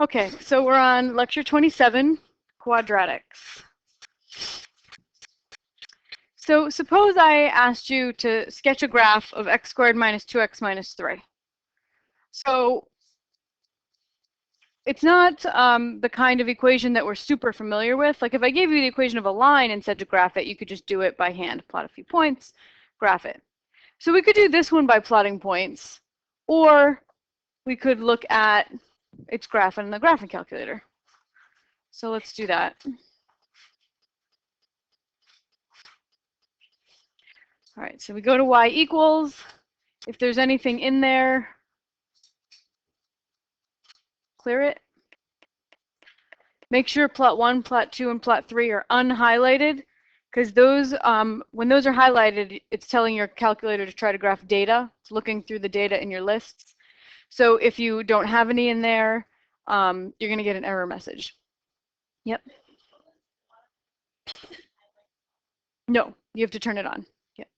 Okay, so we're on lecture 27, quadratics. So suppose I asked you to sketch a graph of x squared minus 2x minus 3. So it's not the kind of equation that we're super familiar with. Like if I gave you the equation of a line and said to graph it, you could just do it by hand, plot a few points, graph it. So we could do this one by plotting points, or we could look at its graph in the graphing calculator. So let's do that. All right, so we go to y equals. If there's anything in there, clear it. Make sure plot 1, plot 2, and plot 3 are unhighlighted, because those, when those are highlighted, it's telling your calculator to try to graph data. It's looking through the data in your lists. So if you don't have any in there, you're going to get an error message. Yep. No, you have to turn it on. Yep.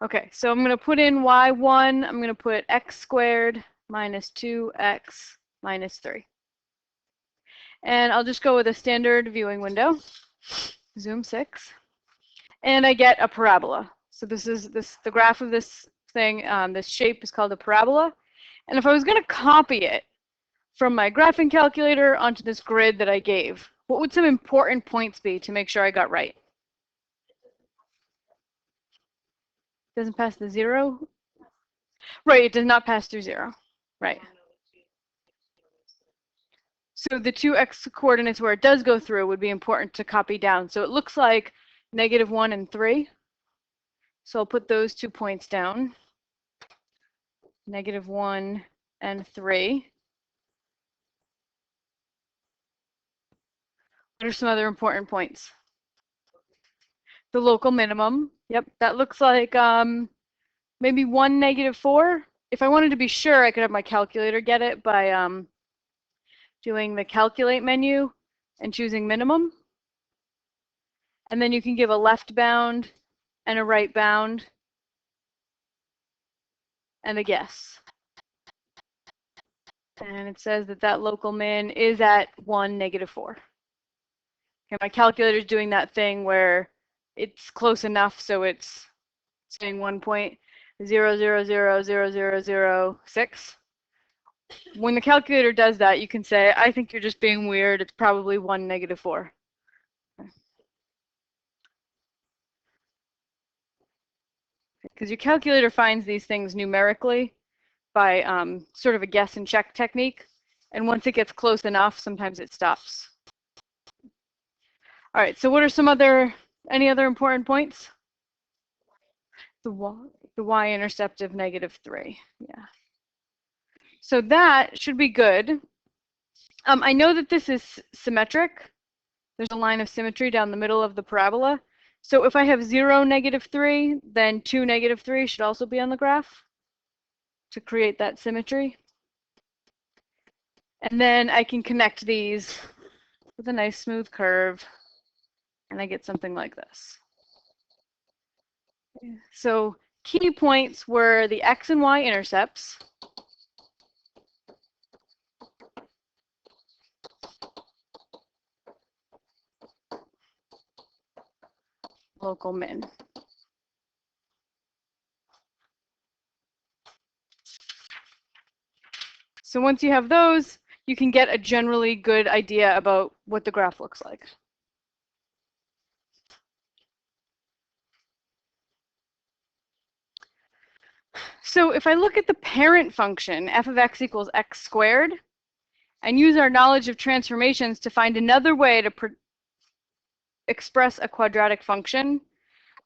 Okay, so I'm going to put in y1. I'm going to put x squared minus 2x minus 3. And I'll just go with a standard viewing window, zoom 6, and I get a parabola. So this is the graph of this thing. This shape is called a parabola. And if I was going to copy it from my graphing calculator onto this grid that I gave, what would some important points be to make sure I got right? Doesn't pass the 0? Right, it does not pass through 0. Right. So the 2x coordinates where it does go through would be important to copy down. So it looks like -1 and 3. So I'll put those 2 points down. -1 and 3. What are some other important points? The local minimum. Yep, that looks like maybe 1, -4. If I wanted to be sure, I could have my calculator get it by doing the calculate menu and choosing minimum. And then you can give a left bound and a right bound and a guess. And it says that that local min is at 1, -4. Okay, my calculator is doing that thing where it's close enough so it's saying 1.0000006. When the calculator does that, you can say, I think you're just being weird. It's probably 1, -4. Because your calculator finds these things numerically by sort of a guess and check technique. And once it gets close enough, sometimes it stops. All right, so what are any other important points? The y-intercept of -3, yeah. So that should be good. I know that this is symmetric. There's a line of symmetry down the middle of the parabola. So if I have 0, -3, then 2, -3 should also be on the graph to create that symmetry. And then I can connect these with a nice smooth curve, and I get something like this. So key points were the x and y intercepts, local min. So once you have those, you can get a generally good idea about what the graph looks like. So if I look at the parent function, f of x equals x squared, and use our knowledge of transformations to find another way to express a quadratic function,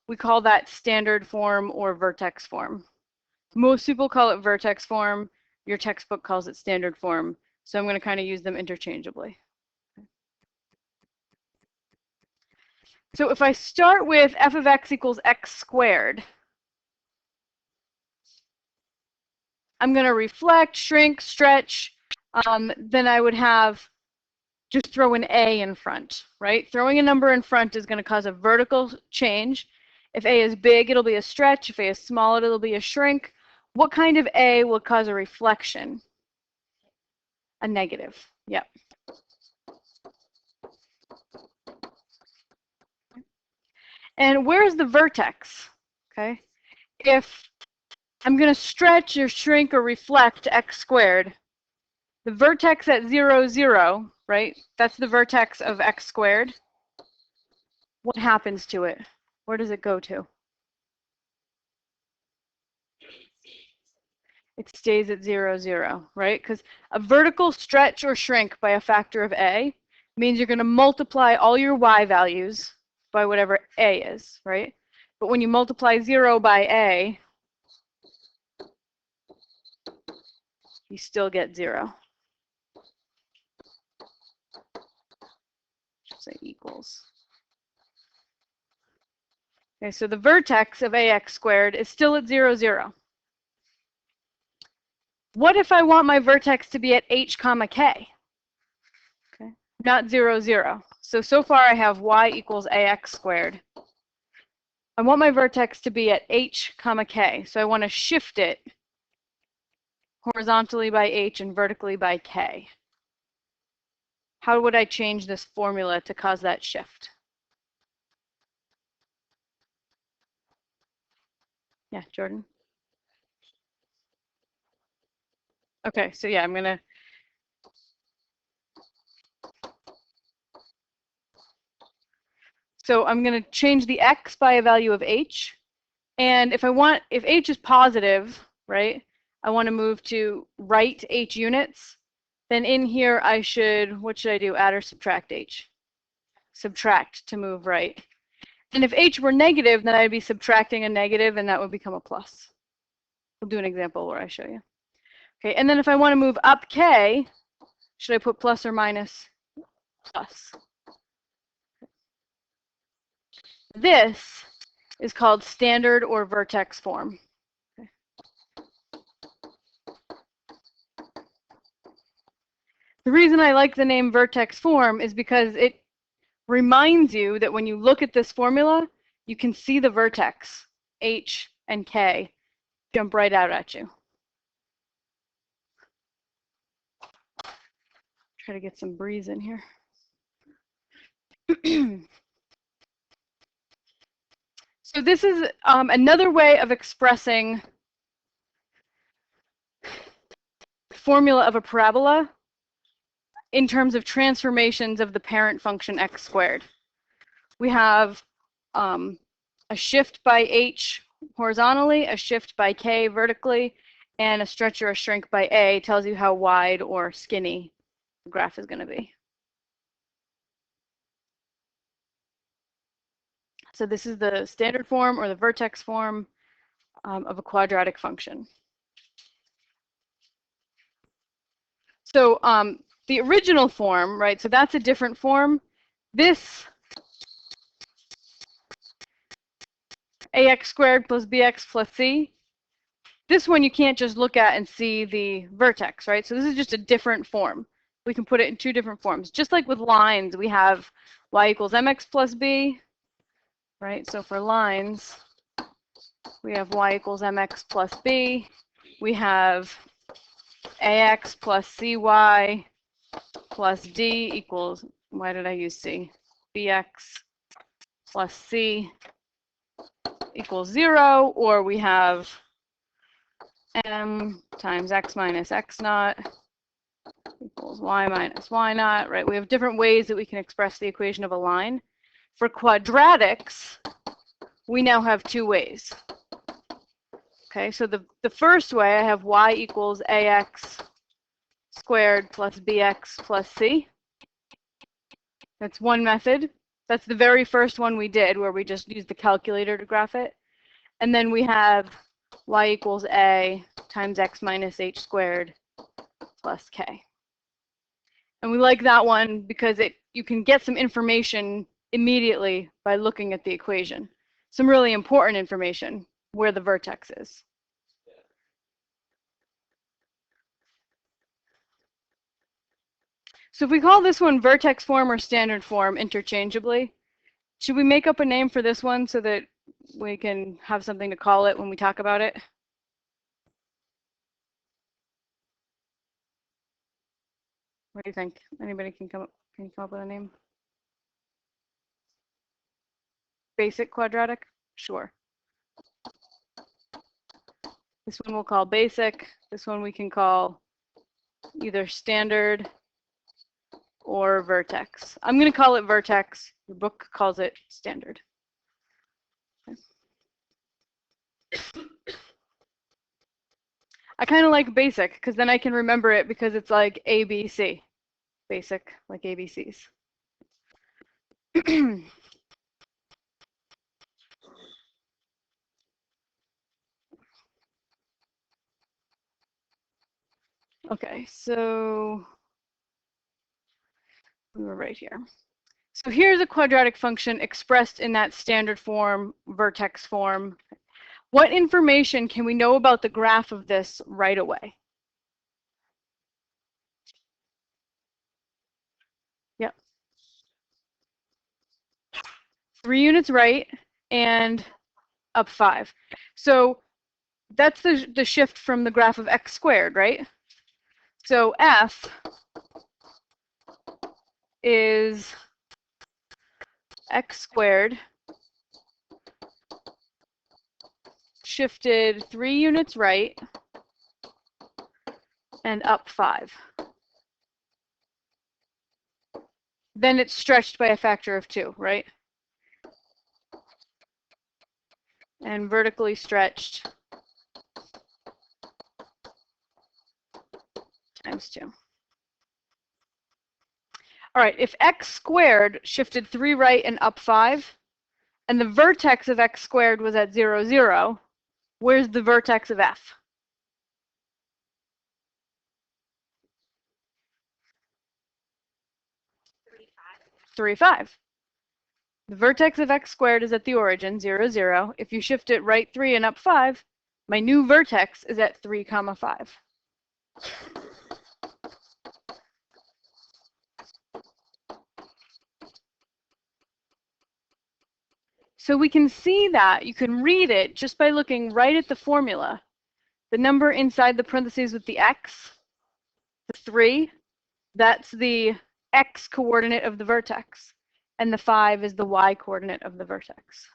we call that standard form or vertex form. Most people call it vertex form. Your textbook calls it standard form. So I'm going to kind of use them interchangeably. So if I start with f of x equals x squared, I'm going to reflect, shrink, stretch. Then I would have just throw an a in front, right? Throwing a number in front is going to cause a vertical change. If a is big, it'll be a stretch. If a is small, it'll be a shrink. What kind of a will cause a reflection? A negative. Yep. And where's the vertex? Okay. If I'm going to stretch or shrink or reflect x squared, the vertex at 0, 0, right? That's the vertex of x squared. What happens to it? Where does it go to? It stays at 0, 0, right? Because a vertical stretch or shrink by a factor of a means you're going to multiply all your y values by whatever a is, right? But when you multiply 0 by a, you still get 0. Say equals. Okay, so the vertex of ax squared is still at 0, 0. What if I want my vertex to be at h comma k? Okay, not 0, 0. So far I have y equals ax squared. I want my vertex to be at h comma k, so I want to shift it horizontally by h and vertically by k. How would I change this formula to cause that shift? Yeah, Jordan? Okay, so yeah, I'm going to change the x by a value of h. And if h is positive, right, I want to move to right h units, then in here what should I do, add or subtract h? Subtract to move right. And if h were negative, then I'd be subtracting a negative, and that would become a plus. We'll do an example where I show you. Okay, and then if I want to move up k, should I put plus or minus? Plus. This is called standard or vertex form. Okay. The reason I like the name vertex form is because it reminds you that when you look at this formula, you can see the vertex, h and k, jump right out at you. Try to get some breeze in here. So this is another way of expressing the formula of a parabola in terms of transformations of the parent function x squared. We have a shift by h horizontally, a shift by k vertically, and a stretch or a shrink by a tells you how wide or skinny the graph is going to be. So this is the standard form or the vertex form of a quadratic function. So the original form, right, so that's a different form. This ax squared plus bx plus c, this one you can't just look at and see the vertex, right? So this is just a different form. We can put it in two different forms. Just like with lines, we have y equals mx plus b, right? So for lines, we have y equals mx plus b. We have ax plus cy plus d equals, why did I use c? bx plus c equals 0, or we have m times x minus x naught equals y minus y naught, right? We have different ways that we can express the equation of a line. For quadratics, we now have two ways. Okay, so the first way, I have y equals ax squared plus bx plus c. That's one method. That's the very first one we did, where we just used the calculator to graph it. And then we have y equals a times x minus h squared plus k. And we like that one because you can get some information immediately by looking at the equation. Some really important information, where the vertex is. So if we call this one vertex form or standard form interchangeably, should we make up a name for this one so that we can have something to call it when we talk about it? What do you think? Anybody can come up with a name? Basic quadratic? Sure. This one we'll call basic. This one we can call either standard or vertex. I'm going to call it vertex. The book calls it standard. I kind of like basic because then I can remember it because it's like ABC. Basic, like ABCs. Okay, so we were right here. So here's a quadratic function expressed in that standard form, vertex form. What information can we know about the graph of this right away? Yep. 3 units right and up 5. So that's the shift from the graph of x squared, right? So f is x squared shifted 3 units right and up 5. Then it's stretched by a factor of 2, right? And vertically stretched times 2. All right, if x squared shifted 3 right and up 5, and the vertex of x squared was at 0, 0, where's the vertex of f? 3, 5. The vertex of x squared is at the origin, 0, 0. If you shift it right 3 and up 5, my new vertex is at 3, 5. So we can see that, you can read it just by looking right at the formula. The number inside the parentheses with the x, the 3, that's the x coordinate of the vertex. And the 5 is the y coordinate of the vertex.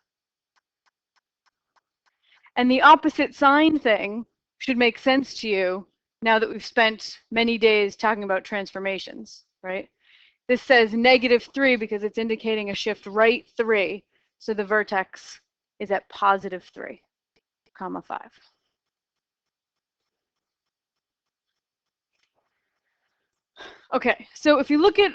And the opposite sign thing should make sense to you now that we've spent many days talking about transformations, right? This says -3 because it's indicating a shift right 3. So the vertex is at +3, 5. Okay, so if you look at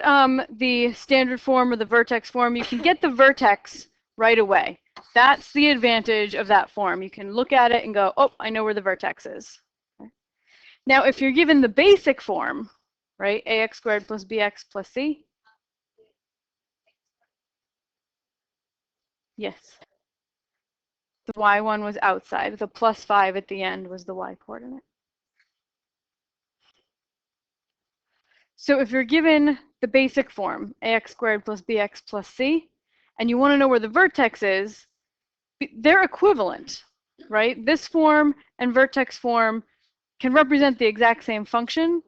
the standard form or the vertex form, you can get the vertex right away. That's the advantage of that form. You can look at it and go, oh, I know where the vertex is. Okay. Now, if you're given the basic form, right, ax squared plus bx plus c. Yes. The y one was outside. The +5 at the end was the y coordinate. So if you're given the basic form, ax squared plus bx plus c, and you want to know where the vertex is, they're equivalent, right? This form and vertex form can represent the exact same function,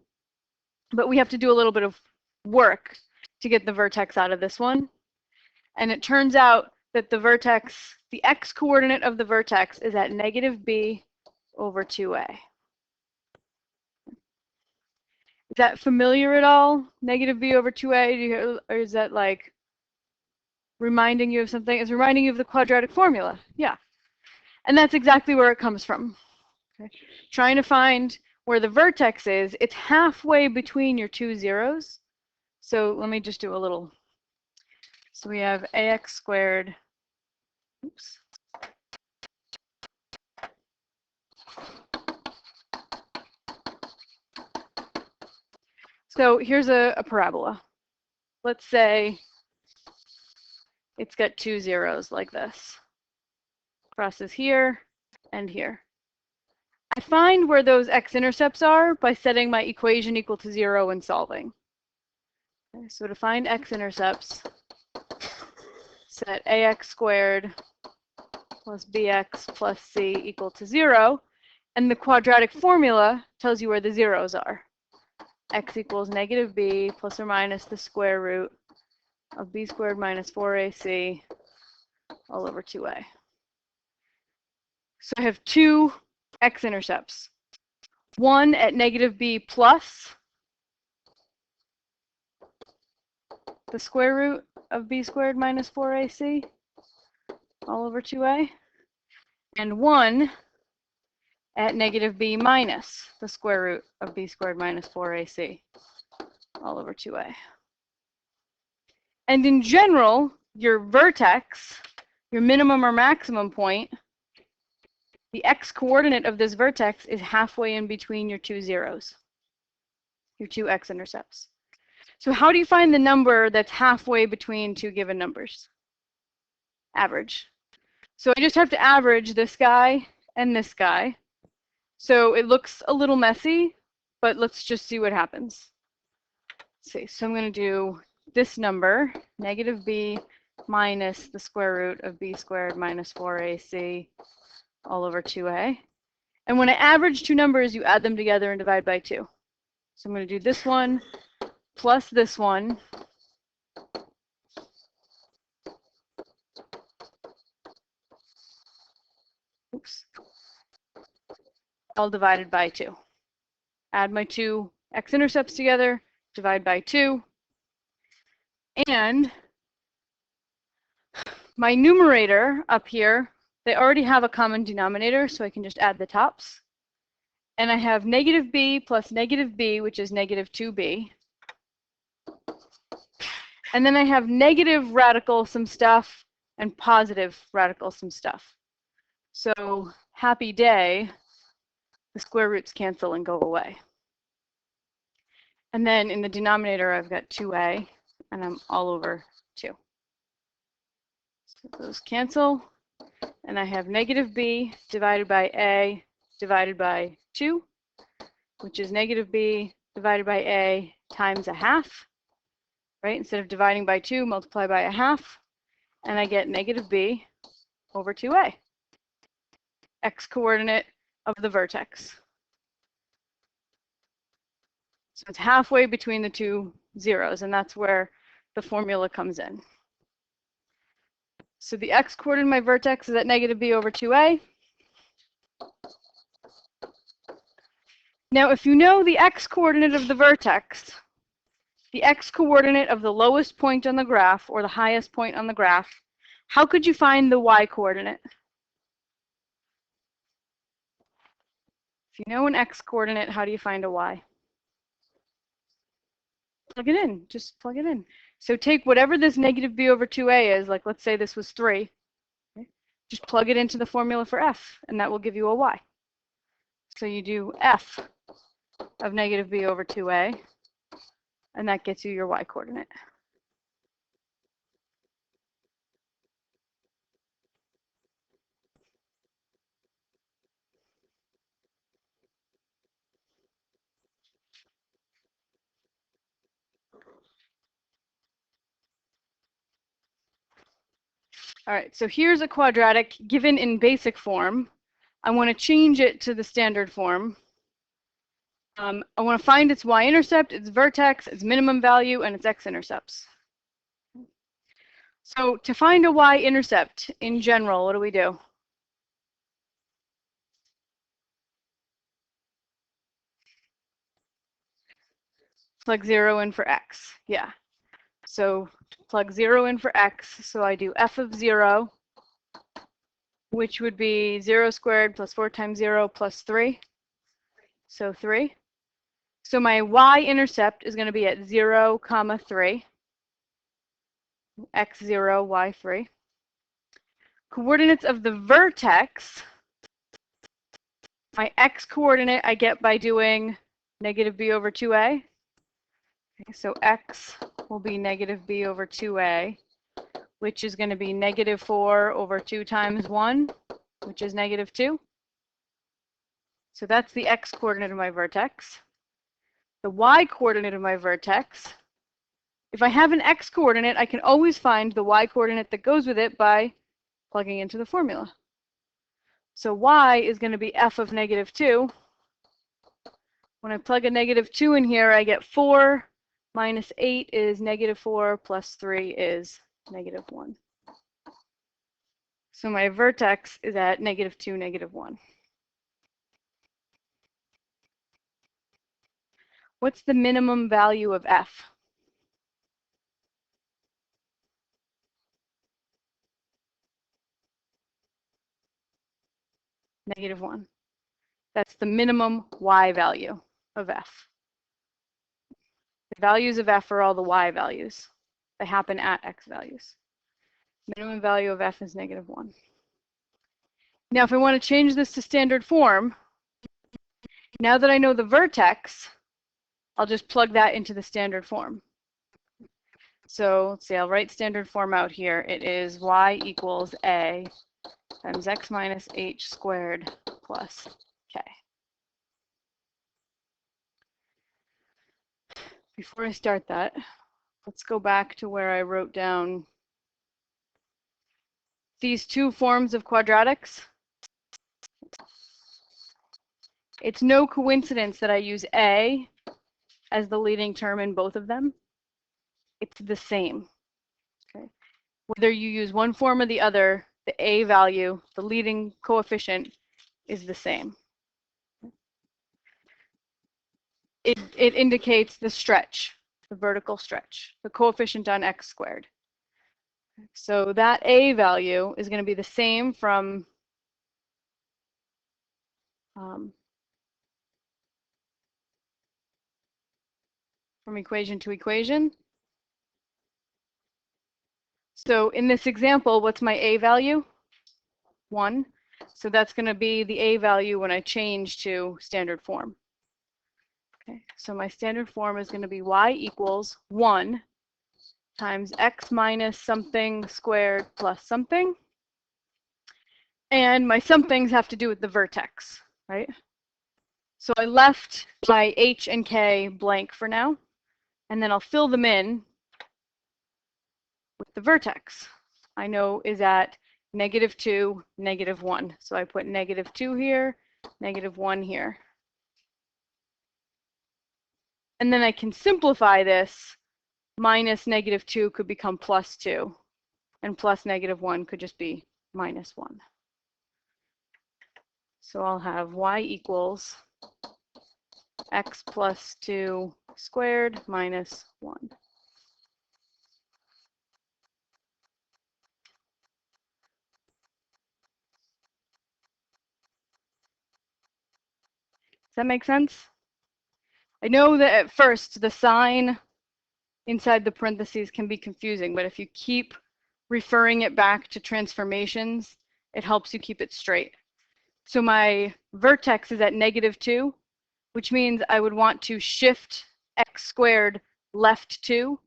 but we have to do a little bit of work to get the vertex out of this one. And it turns out that the vertex, the x coordinate of the vertex is at -b over 2a. Is that familiar at all? -b over 2a, or is that like reminding you of something? It's reminding you of the quadratic formula. Yeah. And that's exactly where it comes from. Okay. Trying to find where the vertex is, it's halfway between your two zeros. So let me just do a little. So we have ax squared. Oops. So here's a parabola. Let's say it's got two zeros like this. Crosses here and here. I find where those x-intercepts are by setting my equation equal to 0 and solving. Okay, so to find x-intercepts, set ax squared plus bx plus c equal to 0, and the quadratic formula tells you where the zeros are. x equals negative b plus or minus the square root of b squared minus 4ac all over 2a. So I have two x-intercepts. One at negative b plus the square root of b squared minus 4ac all over 2a, and one at negative b minus the square root of b squared minus 4ac all over 2a. And in general, your vertex, your minimum or maximum point, the x-coordinate of this vertex is halfway in between your two zeros, your two x-intercepts. So how do you find the number that's halfway between two given numbers? Average. So I just have to average this guy and this guy. So it looks a little messy, but let's just see what happens. Let's see, so I'm going to do this number, negative b minus the square root of b squared minus 4ac all over 2a. And when I average two numbers, you add them together and divide by 2. So I'm going to do this one plus this one. Oops. All divided by 2. Add my two x-intercepts together, divide by 2. And my numerator up here, they already have a common denominator, so I can just add the tops. And I have negative b plus negative b, which is negative 2b. And then I have negative radical some stuff and positive radical some stuff. So happy day, the square roots cancel and go away. And then in the denominator, I've got 2a, and I'm all over 2. So those cancel, and I have negative b divided by a divided by 2, which is negative b divided by a times a half. Right? Instead of dividing by 2, multiply by a half, and I get negative b over 2a, x-coordinate of the vertex. So it's halfway between the two zeros, and that's where the formula comes in. So the x-coordinate of my vertex is at negative b over 2a. Now, if you know the x-coordinate of the vertex, the x-coordinate of the lowest point on the graph or the highest point on the graph, how could you find the y-coordinate? If you know an x-coordinate, how do you find a y? Plug it in. Just plug it in. So take whatever this negative b over 2a is, like let's say this was 3. Okay? Just plug it into the formula for f, and that will give you a y. So you do f of negative b over 2a, and that gets you your y-coordinate. All right, so here's a quadratic given in basic form. I want to change it to the standard form. I want to find its y-intercept, its vertex, its minimum value, and its x-intercepts. So to find a y-intercept in general, what do we do? Plug 0 in for x. Yeah. So plug 0 in for x. So I do f of 0, which would be 0 squared plus 4 times 0 plus 3. So 3. So my y-intercept is going to be at 0, 3. x0, y3. Coordinates of the vertex, my x-coordinate I get by doing negative b over 2a. Okay, so x will be negative b over 2a, which is going to be negative 4 over 2 times 1, which is negative 2. So that's the x-coordinate of my vertex. The y-coordinate of my vertex, if I have an x-coordinate, I can always find the y-coordinate that goes with it by plugging into the formula. So y is going to be f of negative 2, When I plug a -2 in here, I get 4 minus 8 is -4 plus 3 is -1. So my vertex is at -2, -1. What's the minimum value of f? -1. That's the minimum y value of f. The values of f are all the y values. They happen at x values. Minimum value of f is -1. Now, if I want to change this to standard form, now that I know the vertex, I'll just plug that into the standard form. So let's see, I'll write standard form out here. It is y equals a times x minus h squared plus k. Before I start that, let's go back to where I wrote down these two forms of quadratics. It's no coincidence that I use a as the leading term in both of them. It's the same. Okay. Whether you use one form or the other, the a value, the leading coefficient, is the same. It indicates the stretch, the vertical stretch, the coefficient on x squared. So that a value is going to be the same from equation to equation. So in this example, what's my a value? 1. So that's going to be the a value when I change to standard form. Okay, so my standard form is going to be y equals 1 times x minus something squared plus something. And my somethings have to do with the vertex, right? So I left my h and k blank for now, and then I'll fill them in with the vertex. I know is at -2, -1. So I put -2 here, -1 here. And then I can simplify this. Minus -2 could become +2, and plus -1 could just be -1. So I'll have y equals x plus 2 squared minus 1. Does that make sense? I know that at first the sign inside the parentheses can be confusing, but if you keep referring it back to transformations, it helps you keep it straight. So my vertex is at -2, which means I would want to shift x squared left 2,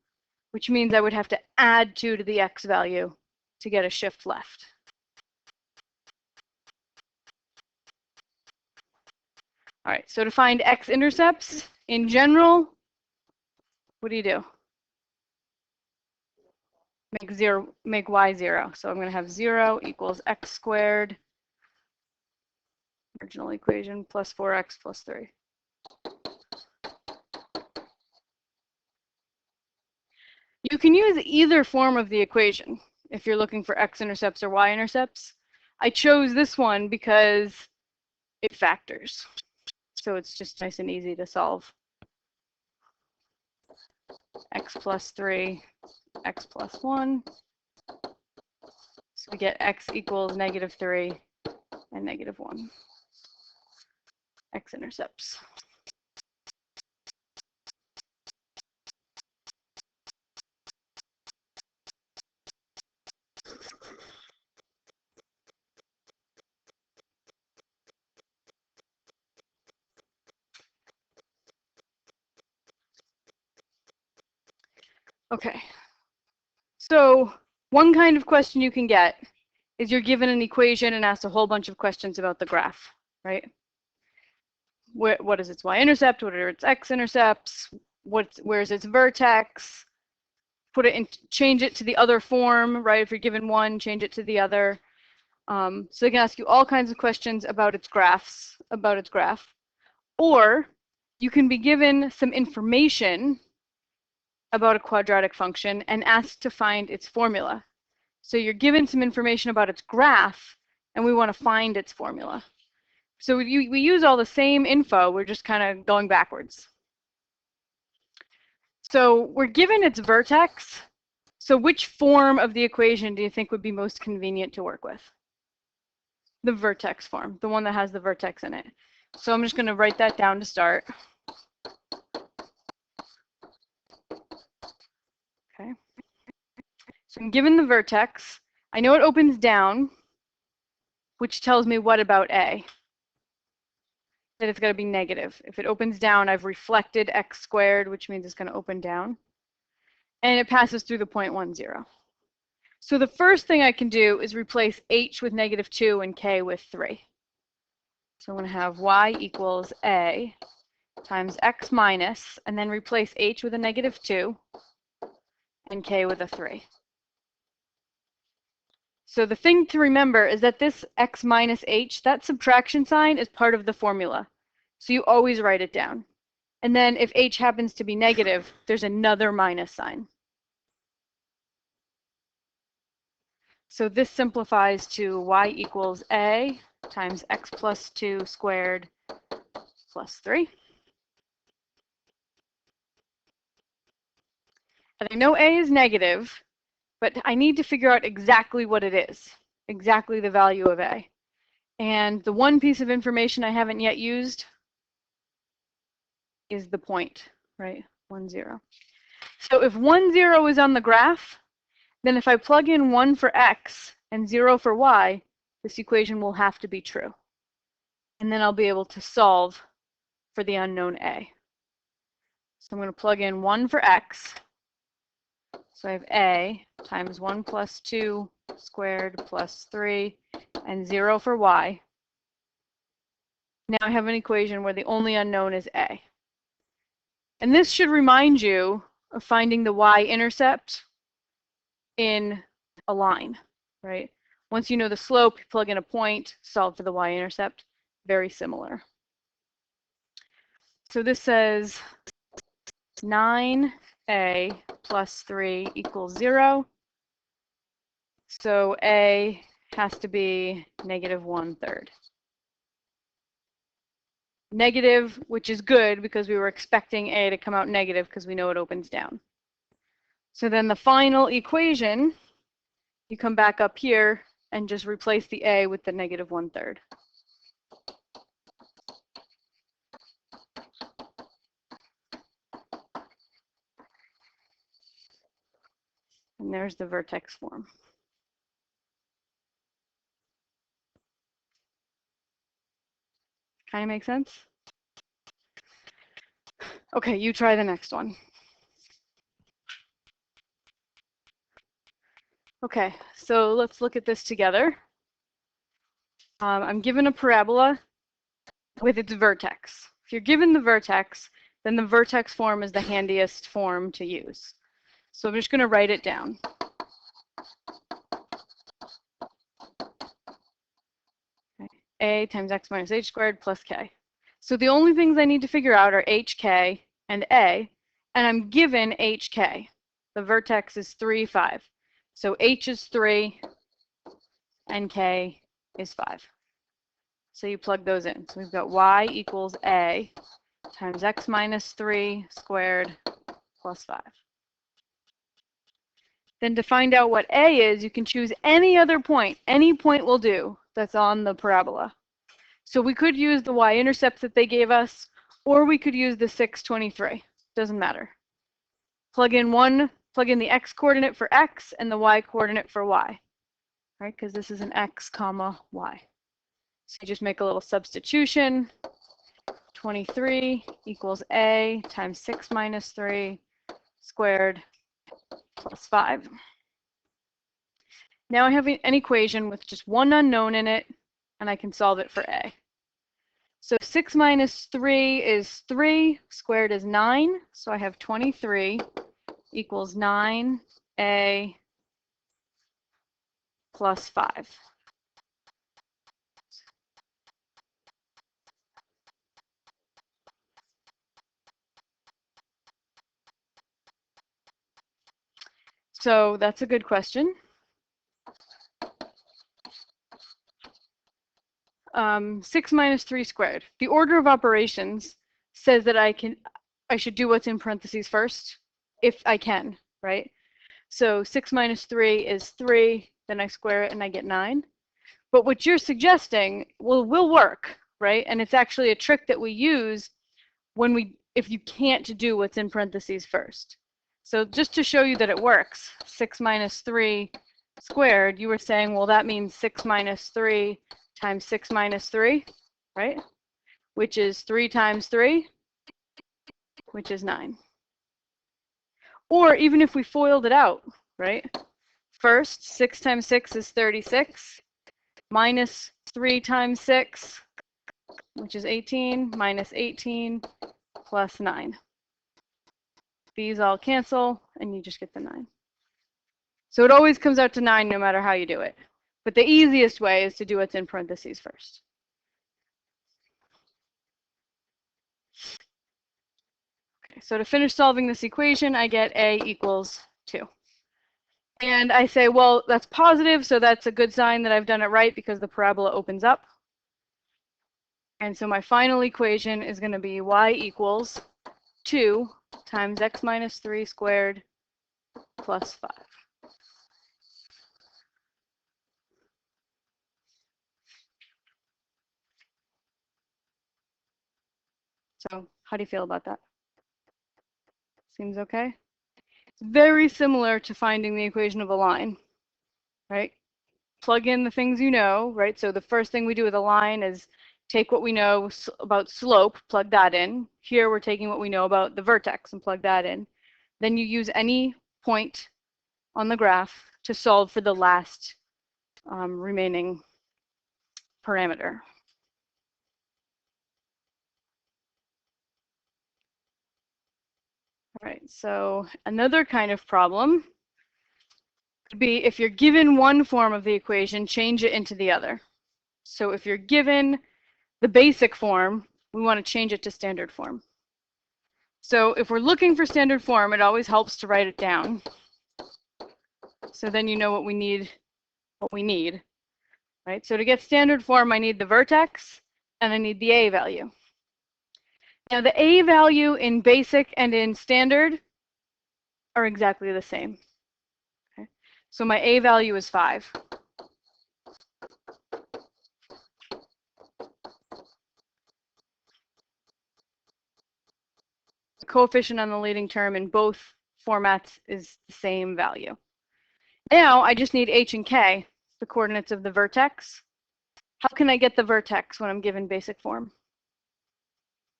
which means I would have to add 2 to the x value to get a shift left. All right, so to find x-intercepts, in general, what do? Make y 0. So I'm going to have 0 equals x squared, original equation, plus 4x plus 3. You can use either form of the equation if you're looking for x-intercepts or y-intercepts. I chose this one because it factors. So it's just nice and easy to solve. X plus 3, x plus 1. So we get x equals -3 and -1. X-intercepts. Okay, so one kind of question you can get is you're given an equation and asked a whole bunch of questions about the graph, right? What is its y-intercept? What are its x-intercepts? Where's its vertex? Put it in, change it to the other form, right? If you're given one, change it to the other. So they can ask you all kinds of questions about its graphs, about its graph. Or you can be given some information about a quadratic function and asked to find its formula. So you're given some information about its graph, and we want to find its formula. So we use all the same info, we're just kind of going backwards. So we're given its vertex. So which form of the equation do you think would be most convenient to work with? The vertex form, the one that has the vertex in it. So I'm just going to write that down to start. Okay. So I'm given the vertex. I know it opens down, which tells me what about A? That it's got to be negative. If it opens down, I've reflected x squared, which means it's going to open down. And it passes through the point 1, 0. So the first thing I can do is replace h with -2 and k with 3. So I'm going to have y equals a times x minus, and then replace h with a -2 and k with a 3. So the thing to remember is that this x minus h, that subtraction sign is part of the formula. So you always write it down. And then if h happens to be negative, there's another minus sign. So this simplifies to y equals a times x plus 2 squared plus 3. And I know a is negative, but I need to figure out exactly what it is, exactly the value of a. And the one piece of information I haven't yet used is the point, right? 1, 0. So if 1, 0 is on the graph, then if I plug in 1 for x and 0 for y, this equation will have to be true. And then I'll be able to solve for the unknown a. So I'm going to plug in 1 for x. So I have a times 1 plus 2 squared plus 3 and 0 for y. Now I have an equation where the only unknown is a. And this should remind you of finding the y-intercept in a line, right? Once you know the slope, you plug in a point, solve for the y-intercept. Very similar. So this says 9a plus 3 equals 0. So a has to be -1/3. Negative, which is good because we were expecting a to come out negative because we know it opens down. So then the final equation, you come back up here and just replace the a with the -1/3. And there's the vertex form. Kind of makes sense? Okay, you try the next one. Okay, so let's look at this together. I'm given a parabola with its vertex. If you're given the vertex, then the vertex form is the handiest form to use. So I'm just going to write it down. Okay. A times x minus h squared plus k. So the only things I need to figure out are hk and a, and I'm given hk. The vertex is 3, 5. So h is 3 and k is 5. So you plug those in. So we've got y equals a times x minus 3 squared plus 5. Then to find out what a is, you can choose any other point. Any point will do that's on the parabola. So we could use the y-intercept that they gave us, or we could use the 623. Doesn't matter. Plug in the x coordinate for x and the y coordinate for y, right? Because this is an x comma y. So you just make a little substitution. 23 equals a times 6 minus 3 squared plus 5. Now I have an equation with just one unknown in it, and I can solve it for a. So 6 minus 3 is 3, squared is 9, so I have 23 equals 9a plus 5. So that's a good question. 6 minus 3 squared. The order of operations says that I should do what's in parentheses first, if I can, right? So 6 minus 3 is 3, then I square it and I get 9. But what you're suggesting will work, right? And it's actually a trick that we use if you can't do what's in parentheses first. So just to show you that it works, 6 minus 3 squared, you were saying, well, that means 6 minus 3 times 6 minus 3, right? Which is 3 times 3, which is 9. Or even if we FOILed it out, right? First, 6 times 6 is 36, minus 3 times 6, which is 18, minus 18, plus 9. These all cancel, and you just get the 9. So it always comes out to 9 no matter how you do it. But the easiest way is to do what's in parentheses first. Okay, so to finish solving this equation, I get a equals 2. And I say, well, that's positive, so that's a good sign that I've done it right because the parabola opens up. And so my final equation is going to be y equals 2 times x minus 3 squared plus 5. So how do you feel about that? Seems okay? It's very similar to finding the equation of a line, right? Plug in the things you know, right? So the first thing we do with a line is take what we know about slope, plug that in. Here we're taking what we know about the vertex and plug that in. Then you use any point on the graph to solve for the last remaining parameter. All right, so another kind of problem could be if you're given one form of the equation, change it into the other. So if you're given the basic form, we want to change it to standard form. So if we're looking for standard form, it always helps to write it down. So then you know what we need, right? So to get standard form, I need the vertex and I need the A value. Now the A value in basic and in standard are exactly the same. Okay? So my A value is 5. The coefficient on the leading term in both formats is the same value. Now I just need H and K, the coordinates of the vertex. How can I get the vertex when I'm given basic form?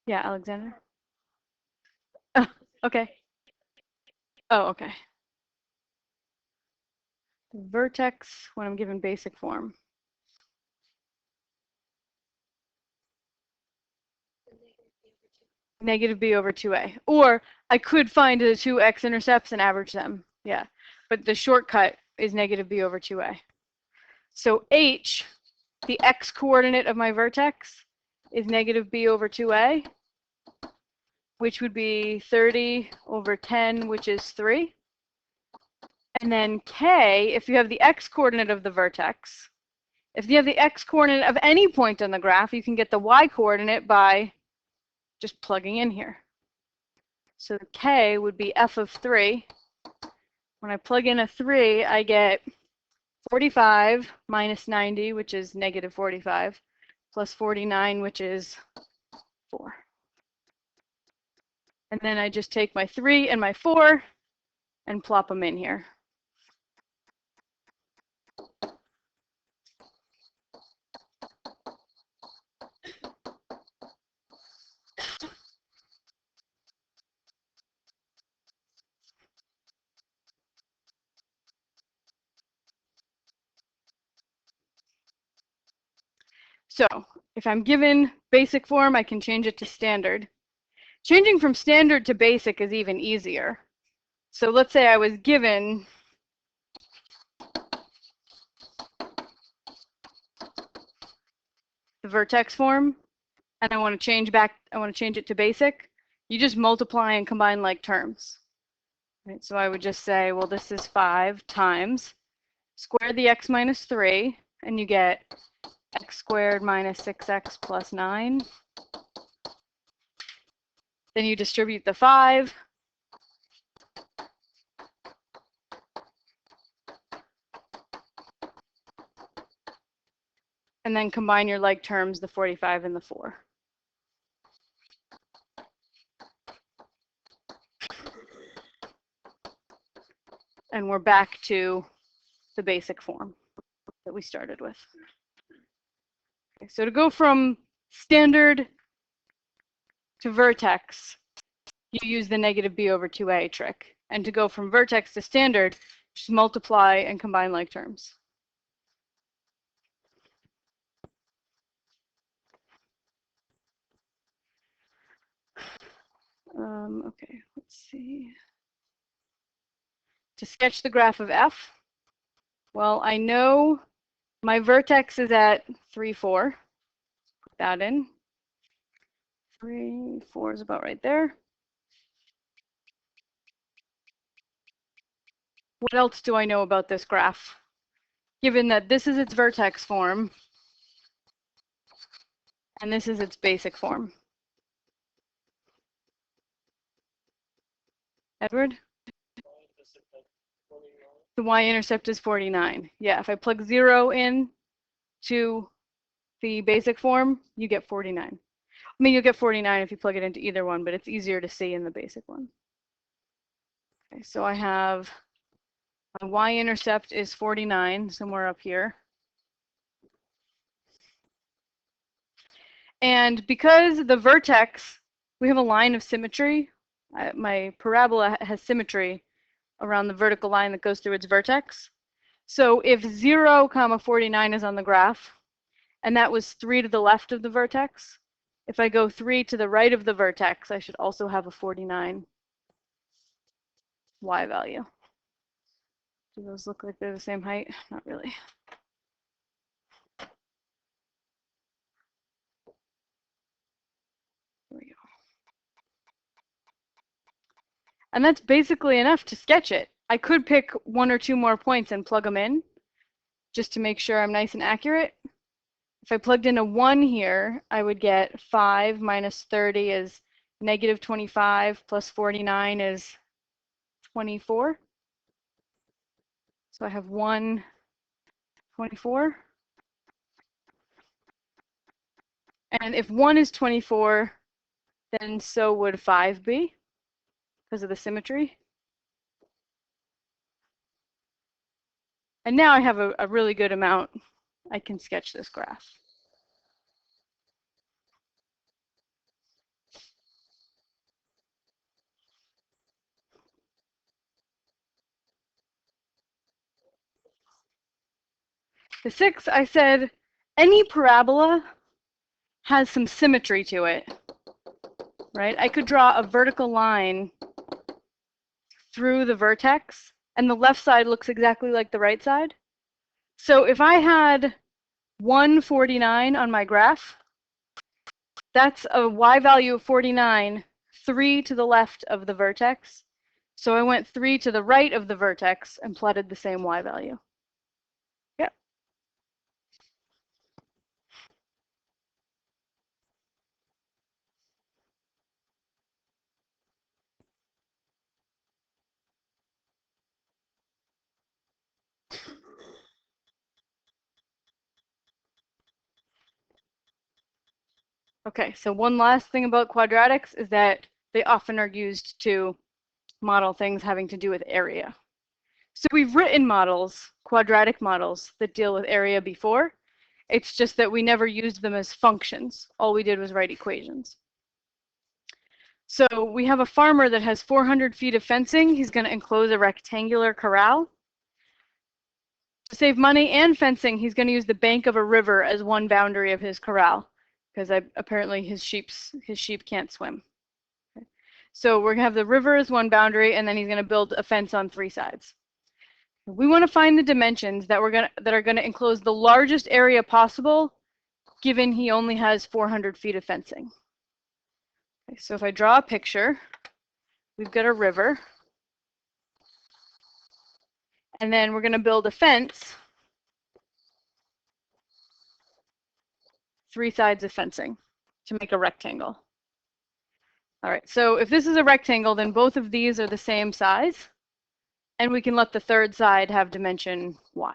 Yeah, Alexander? Oh, okay. Oh, okay. The vertex when I'm given basic form. Negative b over 2a. Or I could find the two x-intercepts and average them. Yeah. But the shortcut is negative b over 2a. So h, the x-coordinate of my vertex, is negative b over 2a, which would be 30 over 10, which is 3. And then k, if you have the x-coordinate of the vertex, if you have the x-coordinate of any point on the graph, you can get the y-coordinate by just plugging in here. So the k would be f of 3. When I plug in a 3, I get 45 minus 90, which is negative 45, plus 49, which is 4. And then I just take my 3 and my 4 and plop them in here. So if I'm given basic form, I can change it to standard. Changing from standard to basic is even easier. So let's say I was given the vertex form and I want to change it to basic. You just multiply and combine like terms. Right, so I would just say, well, this is 5 times square the x minus 3, and you get x squared minus 6x plus 9. Then you distribute the 5. And then combine your like terms, the 45 and the 4. And we're back to the basic form that we started with. Okay, so to go from standard to vertex, you use the negative b over 2a trick. And to go from vertex to standard, just multiply and combine like terms. Okay, let's see. To sketch the graph of f, well, I know my vertex is at 3, 4. Put that in. 3, 4 is about right there. What else do I know about this graph? Given that this is its vertex form, and this is its basic form. Edward? The y-intercept is 49. Yeah, if I plug 0 in to the basic form, you get 49. I mean, you'll get 49 if you plug it into either one, but it's easier to see in the basic one. Okay, so I have my y-intercept is 49, somewhere up here. And because the vertex, we have a line of symmetry. My parabola has symmetry around the vertical line that goes through its vertex. So if 0, 49 is on the graph, and that was 3 to the left of the vertex, if I go 3 to the right of the vertex, I should also have a 49 y value. Do those look like they're the same height? Not really. There we go. And that's basically enough to sketch it. I could pick 1 or 2 more points and plug them in, just to make sure I'm nice and accurate. If I plugged in a 1 here, I would get 5 minus 30 is negative 25 plus 49 is 24. So I have 1, 24. And if 1 is 24, then so would 5 be, because of the symmetry. And now I have a really good amount. I can sketch this graph. The 6, I said, any parabola has some symmetry to it, right? I could draw a vertical line through the vertex, and the left side looks exactly like the right side. So if I had 149 on my graph, that's a y value of 49, 3 to the left of the vertex. So I went 3 to the right of the vertex and plotted the same y value. Yep. Okay, so one last thing about quadratics is that they often are used to model things having to do with area. So we've written models, quadratic models, that deal with area before. It's just that we never used them as functions. All we did was write equations. So we have a farmer that has 400 feet of fencing. He's going to enclose a rectangular corral. To save money and fencing, he's going to use the bank of a river as one boundary of his corral, because apparently his sheep can't swim. Okay. So we're going to have the river as one boundary, and then he's going to build a fence on 3 sides. We want to find the dimensions that are going to enclose the largest area possible, given he only has 400 feet of fencing. Okay, so if I draw a picture, we've got a river. And then we're going to build a fence, 3 sides of fencing to make a rectangle. All right, so if this is a rectangle, then both of these are the same size, and we can let the third side have dimension y.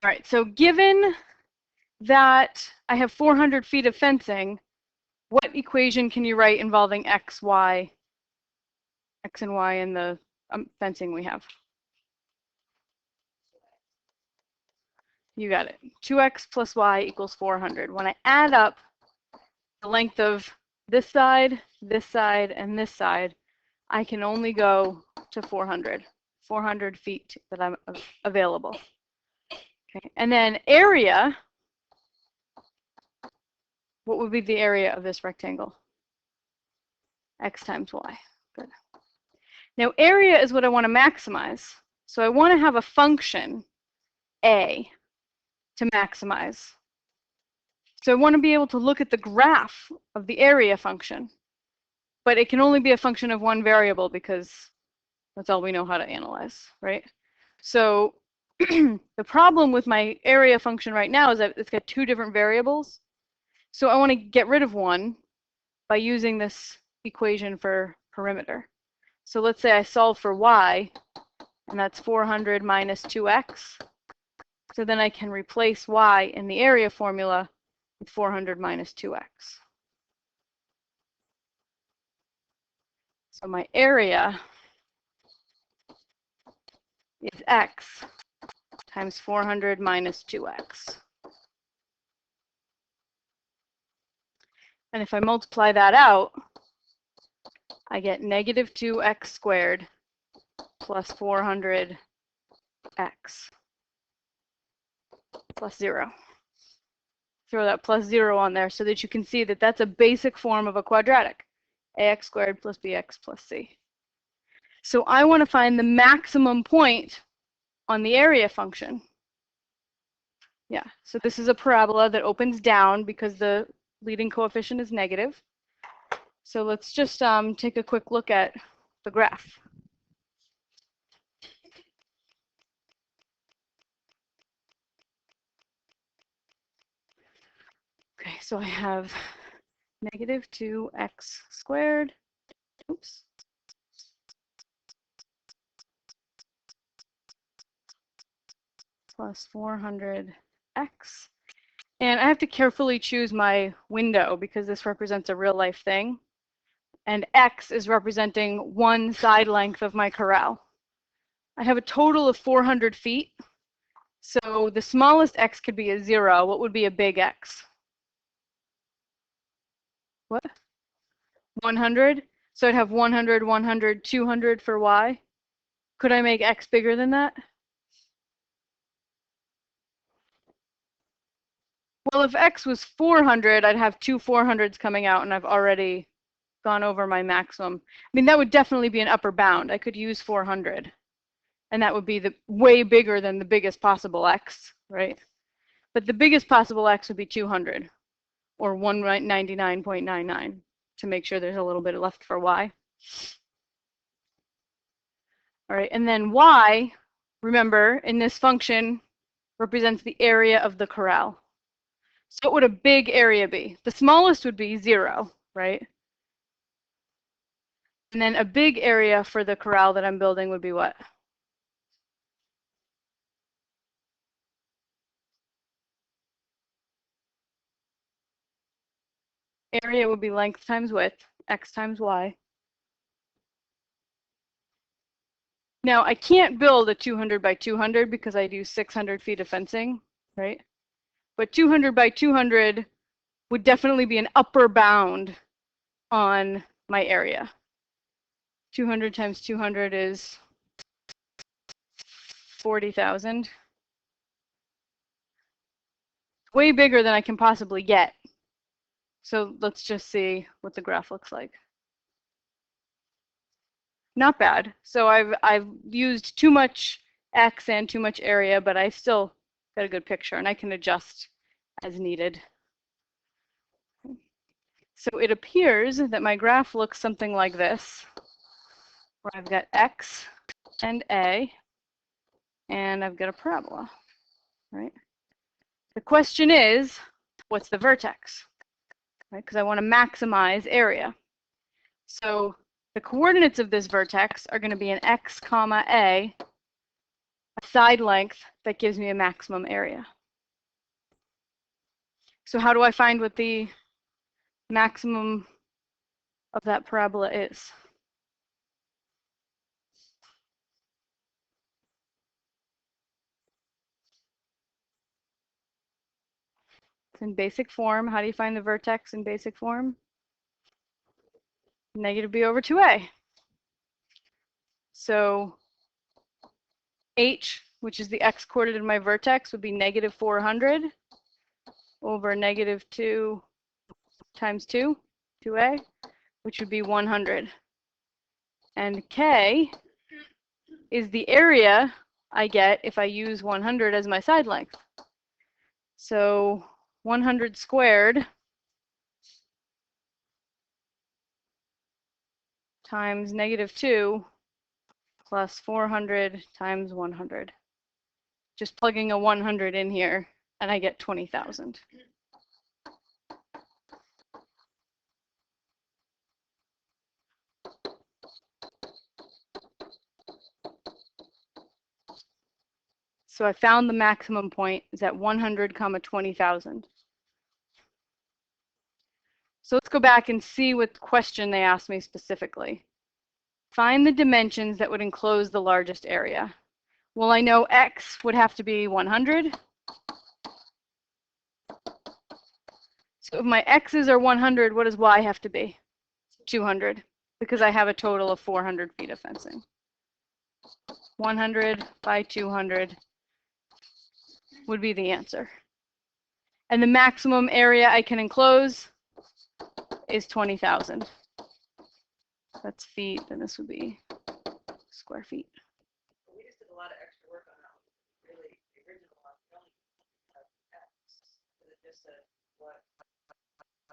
All right, so given that I have 400 feet of fencing, what equation can you write involving x, y, x and y in the fencing we have? You got it. 2x plus y equals 400. When I add up the length of this side, and this side, I can only go to 400 feet that I'm available. Okay. And then area, what would be the area of this rectangle? X times y. Good. Now area is what I want to maximize. So I want to have a function, a, to maximize. So I want to be able to look at the graph of the area function, but it can only be a function of one variable because that's all we know how to analyze, right? So the problem with my area function right now is that it's got 2 different variables. So I want to get rid of one by using this equation for perimeter. So let's say I solve for y, and that's 400 minus 2x. So then I can replace y in the area formula with 400 minus 2x. So my area is x times 400 minus 2x. And if I multiply that out, I get negative 2x squared plus 400x plus 0. Throw that plus 0 on there so that you can see that that's a basic form of a quadratic. Ax squared plus bx plus c. So I want to find the maximum point on the area function. Yeah, so this is a parabola that opens down because the leading coefficient is negative. So let's just take a quick look at the graph. Okay, so I have negative 2x squared, oops, plus 400x. And I have to carefully choose my window because this represents a real life thing. And x is representing one side length of my corral. I have a total of 400 feet. So the smallest x could be a 0. What would be a big x? What? 100? So I'd have 100, 100, 200 for y. Could I make x bigger than that? Well, if x was 400, I'd have 2 400s coming out, and I've already gone over my maximum. I mean, that would definitely be an upper bound. I could use 400, and that would be the way bigger than the biggest possible x, right? But the biggest possible x would be 200, or 199.99, to make sure there's a little bit left for y. All right, and then y, remember, in this function, represents the area of the corral. So what would a big area be? The smallest would be 0, right? And then a big area for the corral that I'm building would be what? Area would be length times width, x times y. Now, I can't build a 200 by 200 because I do 600 feet of fencing, right? But 200 by 200 would definitely be an upper bound on my area. 200 times 200 is 40,000. Way bigger than I can possibly get. So let's just see what the graph looks like. Not bad. So I've used too much x and too much area, but I still got a good picture, and I can adjust as needed. So it appears that my graph looks something like this. where I've got x and a, and I've got a parabola, right? The question is, what's the vertex, right? Because I want to maximize area. So the coordinates of this vertex are going to be an x comma a side length that gives me a maximum area. So how do I find what the maximum of that parabola is? It's in basic form. How do you find the vertex in basic form? Negative b over 2a. So h, which is the x coordinate of my vertex, would be negative 400 over negative 2 times 2a, which would be 100. And k is the area I get if I use 100 as my side length. So 100 squared times negative 2 plus 400 times 100. Just plugging a 100 in here, and I get 20,000. So I found the maximum point is at 100 comma 20,000. So let's go back and see what question they asked me specifically. Find the dimensions that would enclose the largest area. Well, I know x would have to be 100. So if my x's are 100, what does y have to be? 200, because I have a total of 400 feet of fencing. 100 by 200 would be the answer. And the maximum area I can enclose is 20,000. That's feet, and this would be square feet. We just did a lot of extra work on that one. Really, the original one, we only had X. It just said what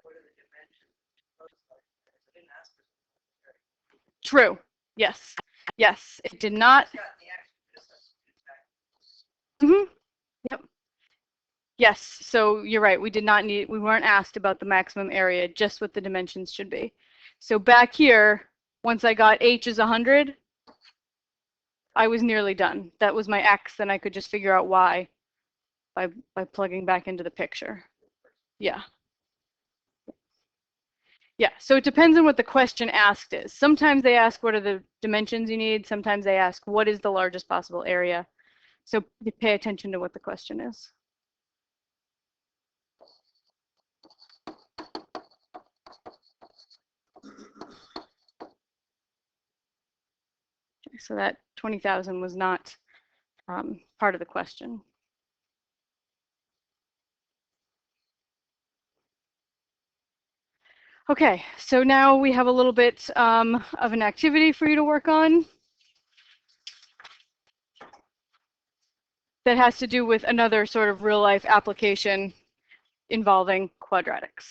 are the dimensions? It didn't ask for something. True. Yes. Yes. It did not. Yep. Yes. So you're right. We did not need. We weren't asked about the maximum area, just what the dimensions should be. So back here, once I got h is 100, I was nearly done. That was my x, then I could just figure out y by plugging back into the picture. Yeah. Yeah, so it depends on what the question asked is. Sometimes they ask what are the dimensions you need. Sometimes they ask what is the largest possible area. So you pay attention to what the question is. So that 20,000 was not part of the question. Okay, so now we have a little bit of an activity for you to work on that has to do with another sort of real life application involving quadratics.